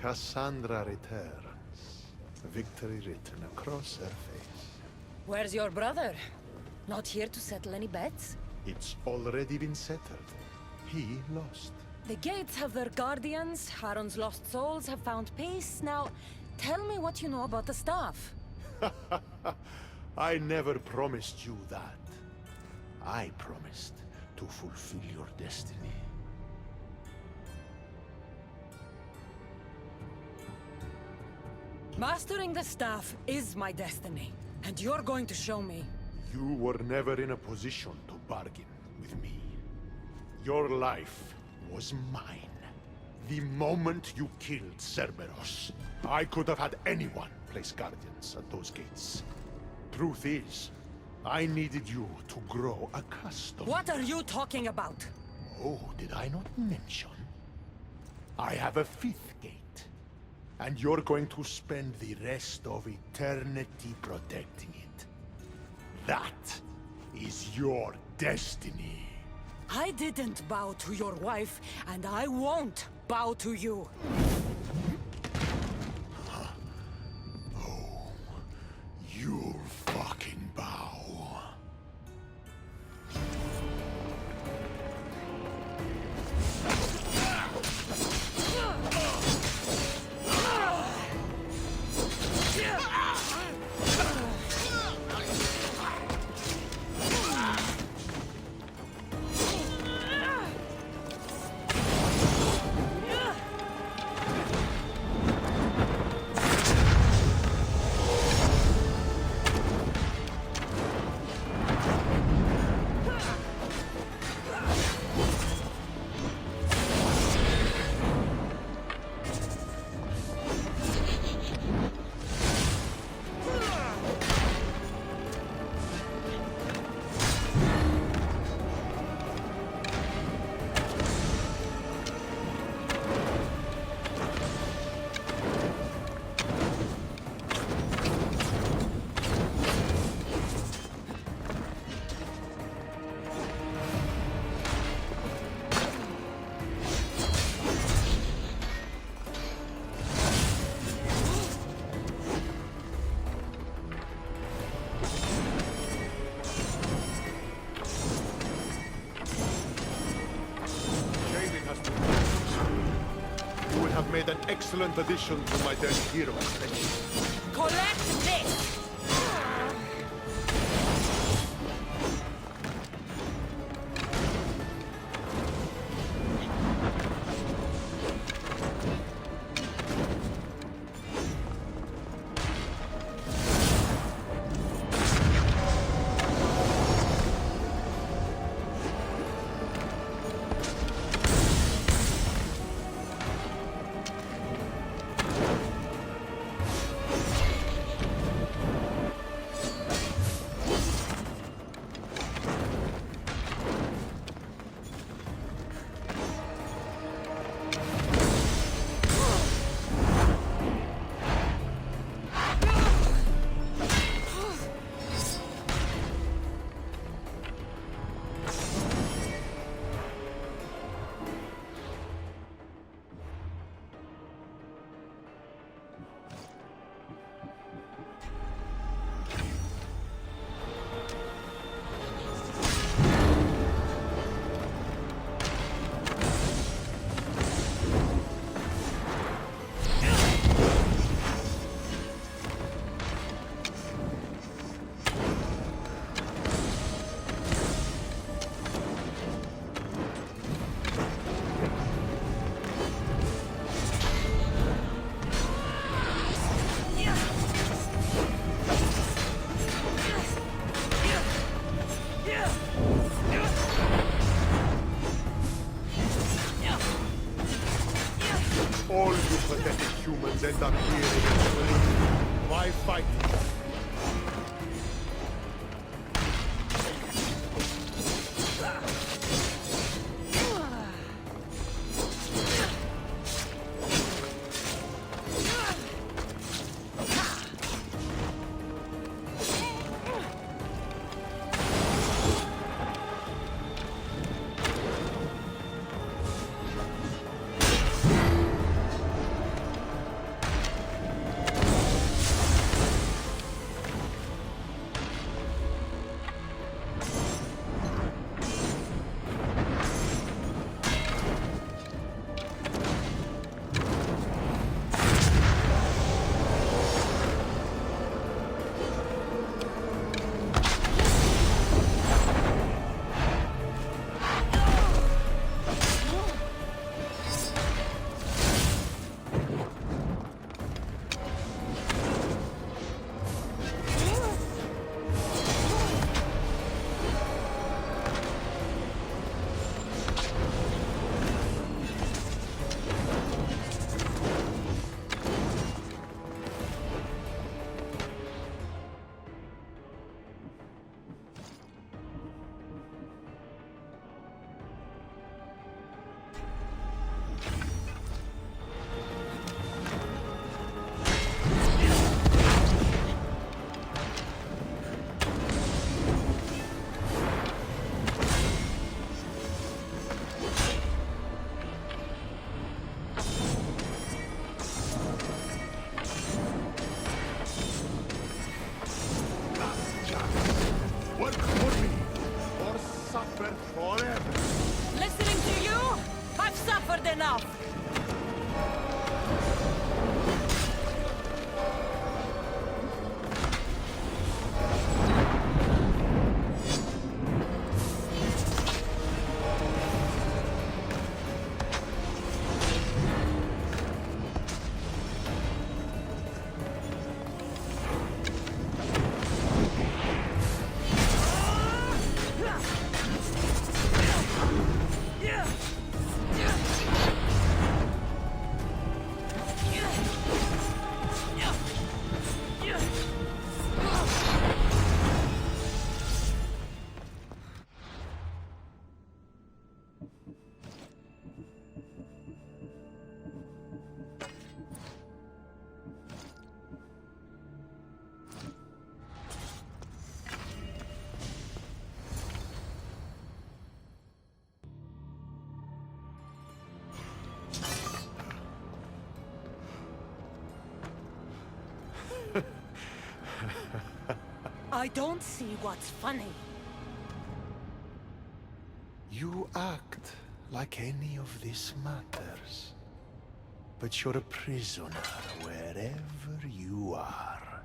Cassandra returns, victory written across her face. Where's your brother? Not here to settle any bets? It's already been settled. He lost. The gates have their guardians, Harron's lost souls have found peace. Now, tell me what you know about the staff. I never promised you that. I promised to fulfill your destiny. Mastering the staff is my destiny, and you're going to show me. You were never in a position to bargain with me. Your life was mine. The moment you killed Cerberus, I could have had anyone place guardians at those gates. Truth is, I needed you to grow accustomed. What are you talking about? Oh, did I not mention? I have a fifth gate. And you're going to spend the rest of eternity protecting it. That is your destiny. I didn't bow to your wife, and I won't bow to you. Oh, you'll fucking bow. Made an excellent addition to my dead hero collection. Collect this! All you pathetic humans end up here eventually. Why fight? enough! I don't see what's funny. You act like any of this matters. But you're a prisoner wherever you are.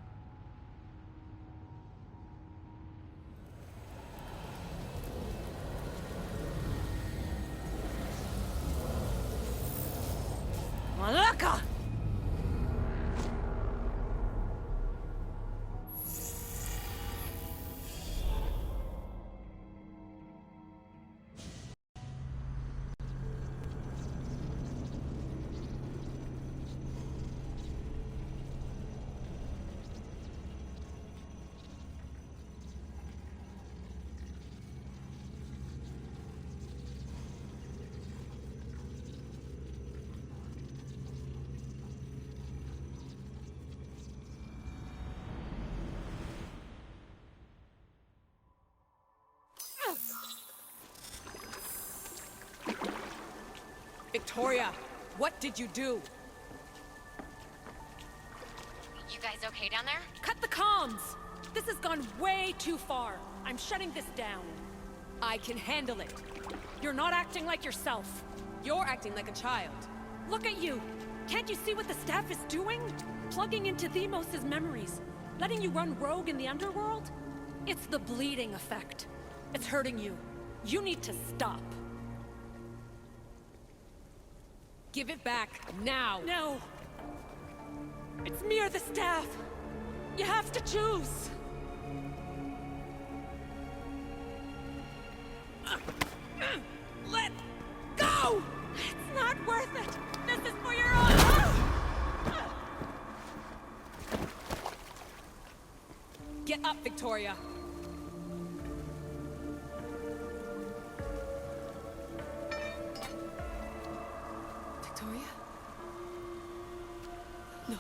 Malaka! Victoria, what did you do? You guys okay down there? Cut the comms! This has gone way too far. I'm shutting this down. I can handle it. You're not acting like yourself. You're acting like a child. Look at you! Can't you see what the staff is doing? Plugging into Themos' memories. Letting you run rogue in the underworld? It's the bleeding effect. It's hurting you. You need to stop. Give it back, now! No! It's me or the staff! You have to choose! Let go! It's not worth it! This is for your own... Get up, Victoria! Victoria? No.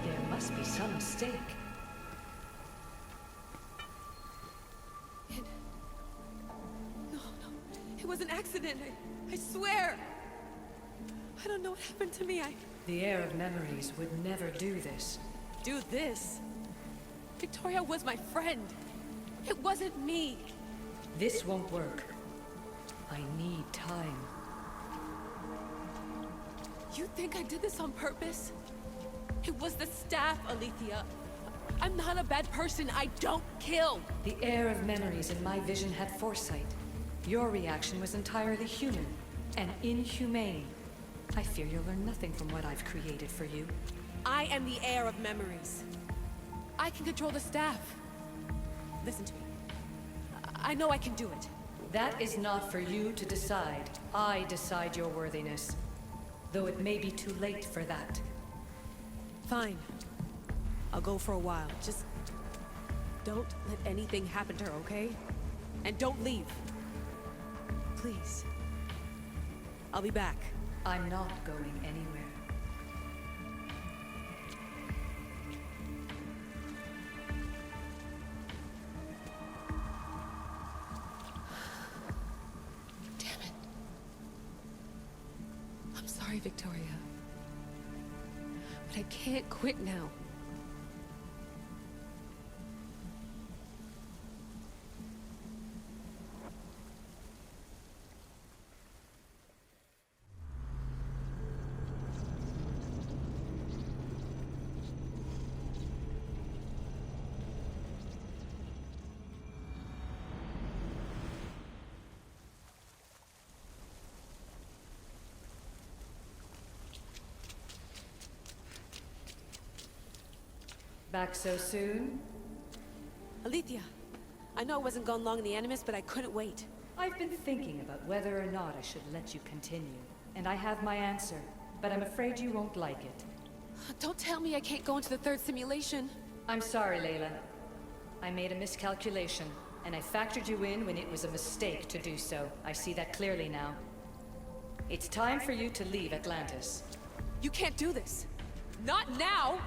There must be some mistake. No. It was an accident. I swear. I don't know what happened to me. The heir of memories would never do this. Do this. Victoria was my friend. It wasn't me. This won't work. I need time. You think I did this on purpose? It was the staff, Alethea. I'm not a bad person. I don't kill. The heir of memories in my vision had foresight. Your reaction was entirely human and inhumane. I fear you'll learn nothing from what I've created for you. I am the heir of memories. I can control the staff. Listen to me. I know I can do it. That is not for you to decide. I decide your worthiness. Though it may be too late for that. Fine. I'll go for a while. Just don't let anything happen to her, okay? And don't leave. Please. I'll be back. I'm not going anywhere. Damn it. I'm sorry, Victoria. But I can't quit now. Back so soon? Alethea, I know I wasn't gone long in the Animus, but I couldn't wait. I've been thinking about whether or not I should let you continue. And I have my answer, but I'm afraid you won't like it. Don't tell me I can't go into the third simulation. I'm sorry, Layla. I made a miscalculation, and I factored you in when it was a mistake to do so. I see that clearly now. It's time for you to leave Atlantis. You can't do this. Not now!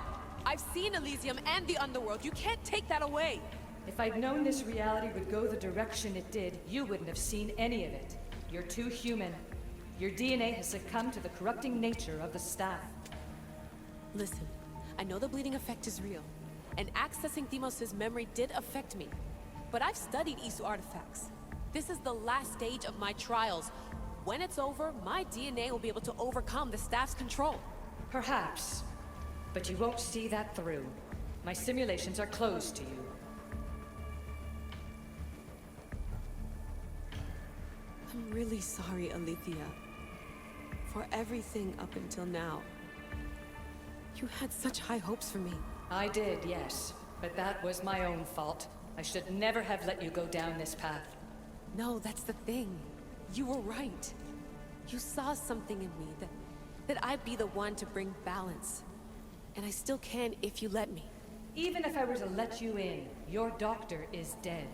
I've seen Elysium and the Underworld. You can't take that away! If I'd known this reality would go the direction it did, you wouldn't have seen any of it. You're too human. Your DNA has succumbed to the corrupting nature of the staff. Listen, I know the bleeding effect is real, and accessing Deimos' memory did affect me. But I've studied Isu artifacts. This is the last stage of my trials. When it's over, my DNA will be able to overcome the staff's control. Perhaps. But you won't see that through. My simulations are closed to you. I'm really sorry, Alethea. For everything up until now. You had such high hopes for me. I did, yes. But that was my own fault. I should never have let you go down this path. No, that's the thing. You were right. You saw something in me that I'd be the one to bring balance. And I still can if you let me. Even if I were to let you in, your doctor is dead.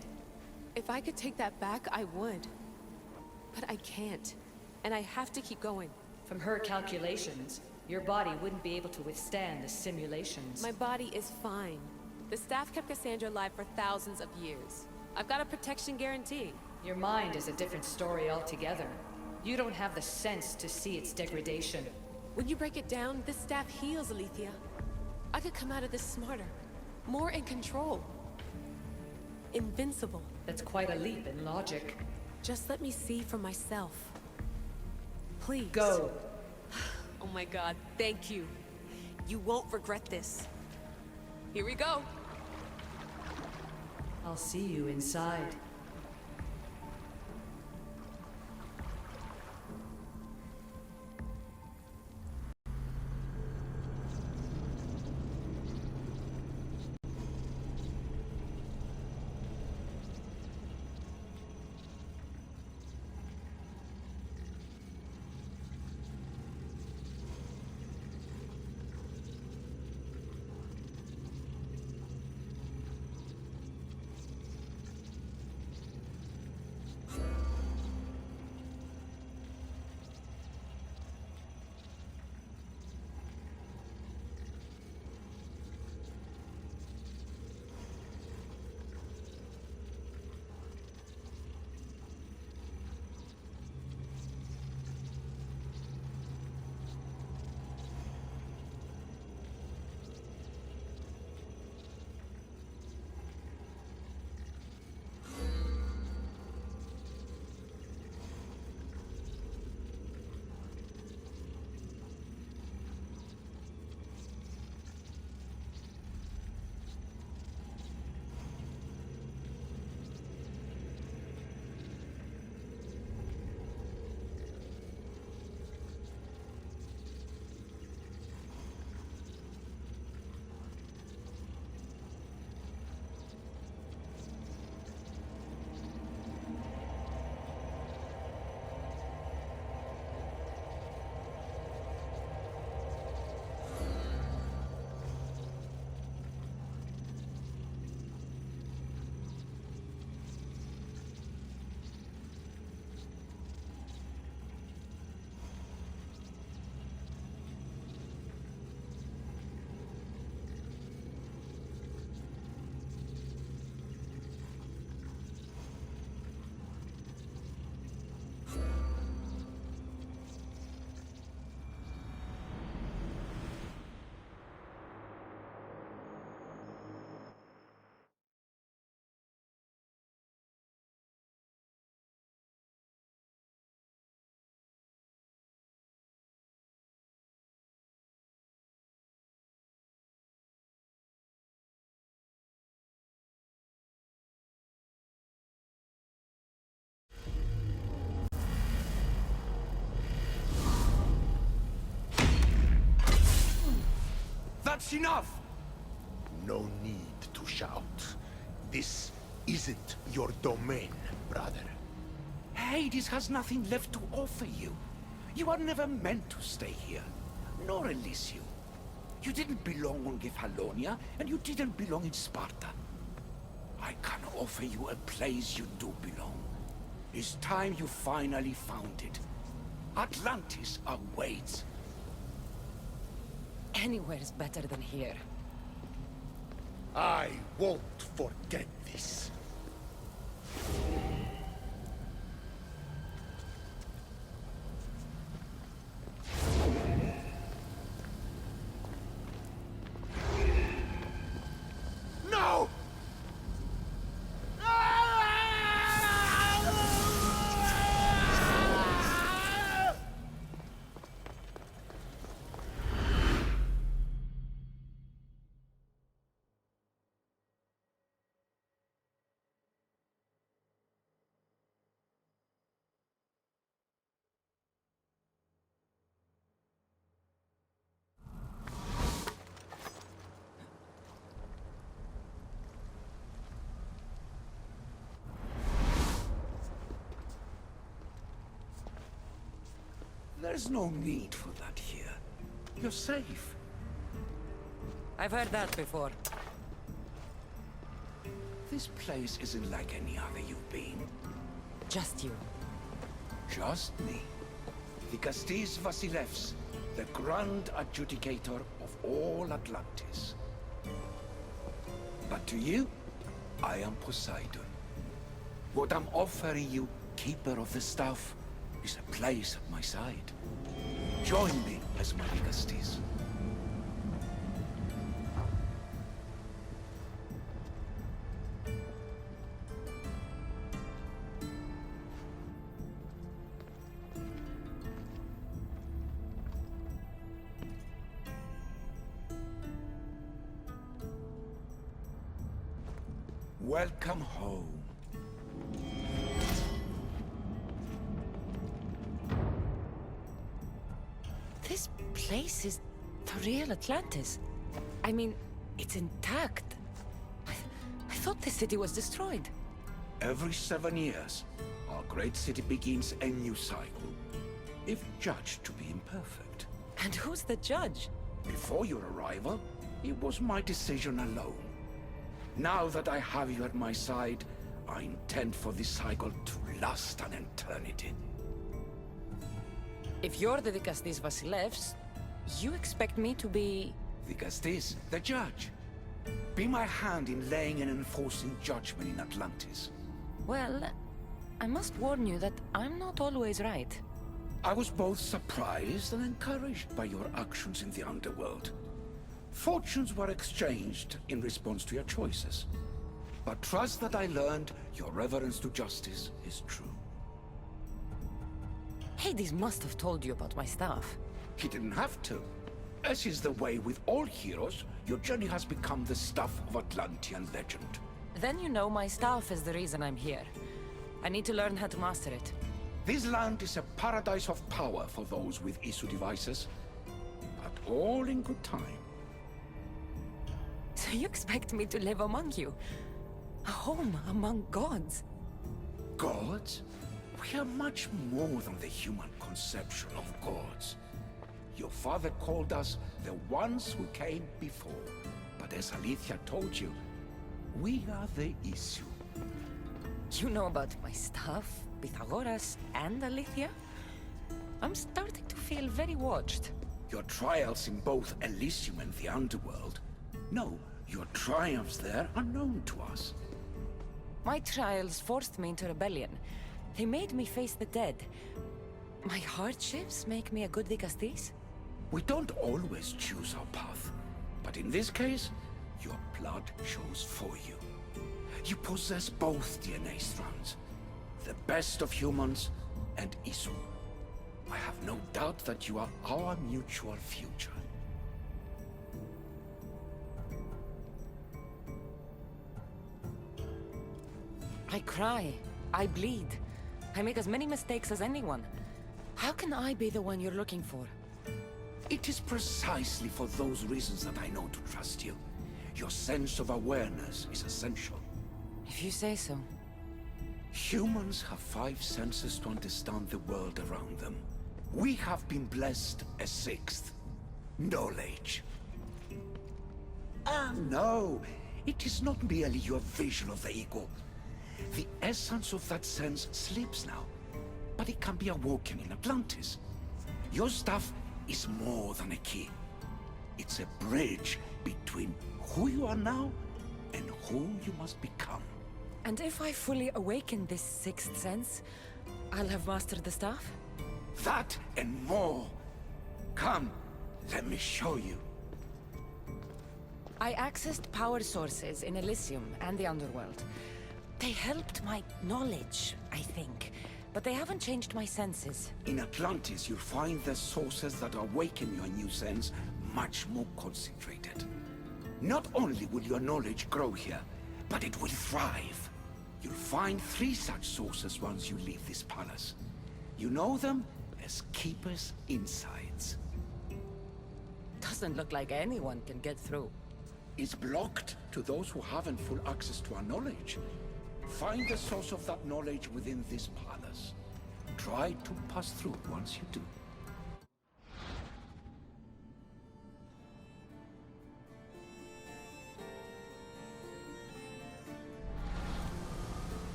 If I could take that back, I would. But I can't. And I have to keep going. From her calculations, your body wouldn't be able to withstand the simulations. My body is fine. The staff kept Cassandra alive for thousands of years. I've got a protection guarantee. Your mind is a different story altogether. You don't have the sense to see its degradation. When you break it down, this staff heals, Alethea. I could come out of this smarter, more in control. Invincible. That's quite a leap in logic. Just let me see for myself. Please. Go. Oh my god, thank you. You won't regret this. Here we go. I'll see you inside. That's enough! No need to shout. This isn't your domain, brother. Hades has nothing left to offer you. You are never meant to stay here, nor Elysium. You didn't belong on Kefalonia, and you didn't belong in Sparta. I can offer you a place you do belong. It's time you finally found it. Atlantis awaits. Anywhere's better than here. I won't forget this. No! There's no need for that here. You're safe. I've heard that before. This place isn't like any other you've been. Just you. Just me. Vikastis Vasilevs, the Grand Adjudicator of all Atlantis. But to you, I am Poseidon. What I'm offering you, Keeper of the Staff, is a place at my side. Join me as my Vikastis. Welcome home. This place is the real Atlantis. I mean, it's intact. I thought the city was destroyed. Every 7 years, our great city begins a new cycle, if judged to be imperfect. And who's the judge? Before your arrival, it was my decision alone. Now that I have you at my side, I intend for this cycle to last an eternity. If you're the Vikastis Vasilevs, you expect me to be... Vikastis, the judge. Be my hand in laying and enforcing judgment in Atlantis. Well, I must warn you that I'm not always right. I was both surprised and encouraged by your actions in the underworld. Fortunes were exchanged in response to your choices. But trust that I learned your reverence to justice is true. Hades must have told you about my staff. He didn't have to. As is the way with all heroes, your journey has become the stuff of Atlantean legend. Then you know my staff is the reason I'm here. I need to learn how to master it. This land is a paradise of power for those with issue devices, but all in good time. So you expect me to live among you? A home among gods? Gods? We are much more than the human conception of gods. Your father called us the ones who came before. But as Alethea told you, we are the issue. You know about my staff, Pythagoras, and Alethea? I'm starting to feel very watched. Your trials in both Elysium and the Underworld. No, your triumphs there are known to us. My trials forced me into rebellion. They made me face the dead. My hardships make me a good Vikastis? We don't always choose our path, but in this case, your blood shows for you. You possess both DNA strands, the best of humans and Isu. I have no doubt that you are our mutual future. I cry. I bleed. I make as many mistakes as anyone. How can I be the one you're looking for? It is precisely for those reasons that I know to trust you. Your sense of awareness is essential. If you say so. Humans have 5 senses to understand the world around them. We have been blessed a 6th. Knowledge. Ah, no. It is not merely your vision of the ego. The essence of that sense sleeps now. But it can be awoken in Atlantis. Your stuff is more than a key. It's a bridge between who you are now and who you must become. And if I fully awaken this 6th sense, I'll have mastered the staff? That and more. Come, let me show you. I accessed power sources in Elysium and the Underworld. They helped my knowledge, I think. But they haven't changed my senses. In Atlantis, you'll find the sources that awaken your new sense much more concentrated. Not only will your knowledge grow here, but it will thrive. You'll find 3 such sources once you leave this palace. You know them as Keeper's Insides. Doesn't look like anyone can get through. It's blocked to those who haven't full access to our knowledge. Find the source of that knowledge within this palace. Try to pass through once you do.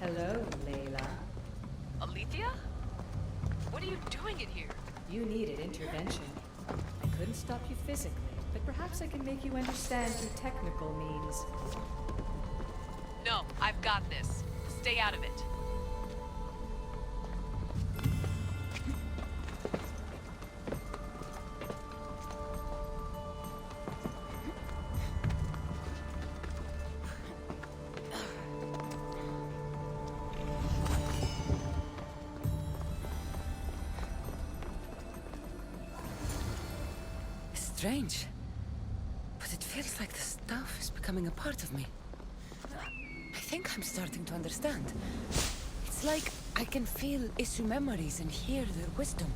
Hello, Layla. Alethea? What are you doing in here? You needed intervention. I couldn't stop you physically, but perhaps I can make you understand through technical means. No, I've got this. Stay out of it. Strange. But it feels like the stuff is becoming a part of me. I think I'm starting to understand. It's like I can feel Isu memories and hear their wisdom.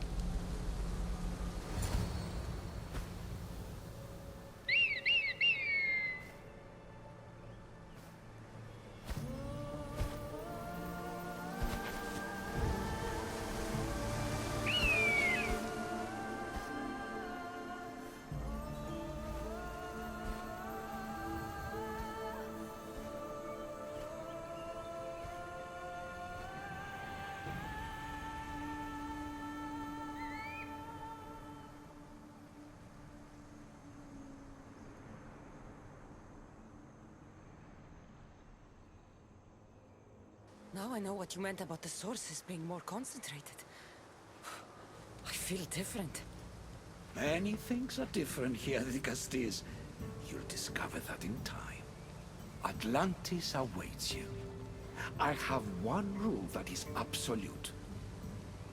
Now I know what you meant about the sources being more concentrated. I feel different. Many things are different here, the Castis. You'll discover that in time. Atlantis awaits you. I have one rule that is absolute.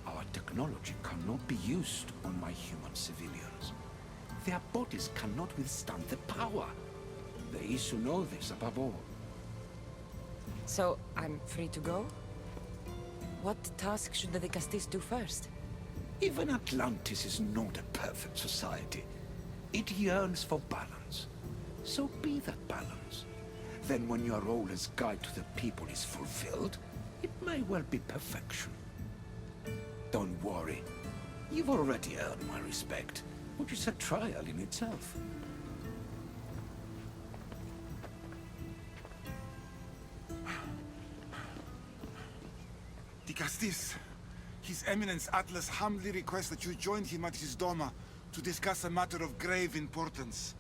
Our technology cannot be used on my human civilians. Their bodies cannot withstand the power. The Isu know this above all. So, I'm free to go? What task should the Castis do first? Even Atlantis is not a perfect society. It yearns for balance. So be that balance. Then when your role as guide to the people is fulfilled, it may well be perfection. Don't worry. You've already earned my respect, which is a trial in itself. The Castis. His Eminence Atlas humbly requests that you join him at his Doma to discuss a matter of grave importance.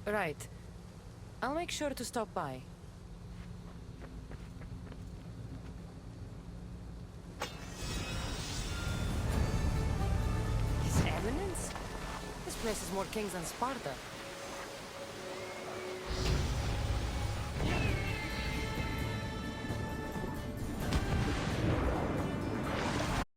Right. I'll make sure to stop by. His Eminence? This place is more kings than Sparta.